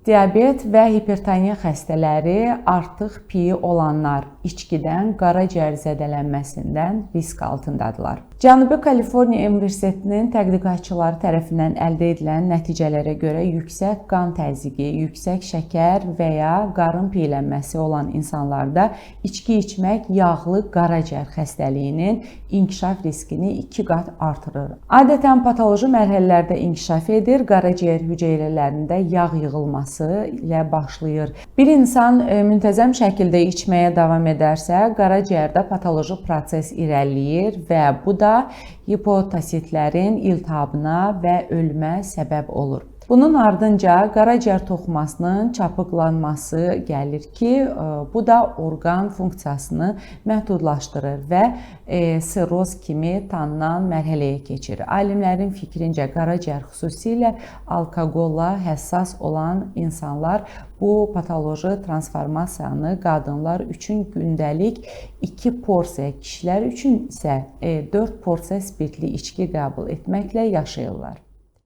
Diabet və hipertoniya xəstələri artıq piyi olanlar içkidən qaraciyər zədələnməsindən risk altındadırlar. Cənubi Kaliforniya Universitetinin tədqiqatçıları tərəfindən əldə edilən nəticələrə görə yüksək qan təzyiqi, yüksək şəkər və ya qarın piylənməsi olan insanlarda içki içmək yağlı qaraciyər xəstəliyinin inkişaf riskini 2 qat artırır. Adətən patoloji mərhələlərdə inkişaf edir, qaraciyər hüceyrələrində yağ yığılması ilə başlayır. Bir insan müntəzəm şəkildə içməyə davam edərsə, qaraciyərdə patoloji proses irəliləyir və bu da hepatositlərin iltihabına və ölümə səbəb olur. Bunun ardınca qaraciyər toxumasının çapıqlanması gəlir ki, bu da orqan funksiyasını məhdudlaşdırır və sirroz kimi tanınan mərhələyə keçirir. Alimlərin fikrincə qaraciyər xüsusilə alkoqola həssas olan insanlar bu patoloji transformasiyanı qadınlar üçün gündəlik 2 porsiya, kişilər üçün isə 4 porsiya spirtli içki qəbul etməklə yaşayırlar.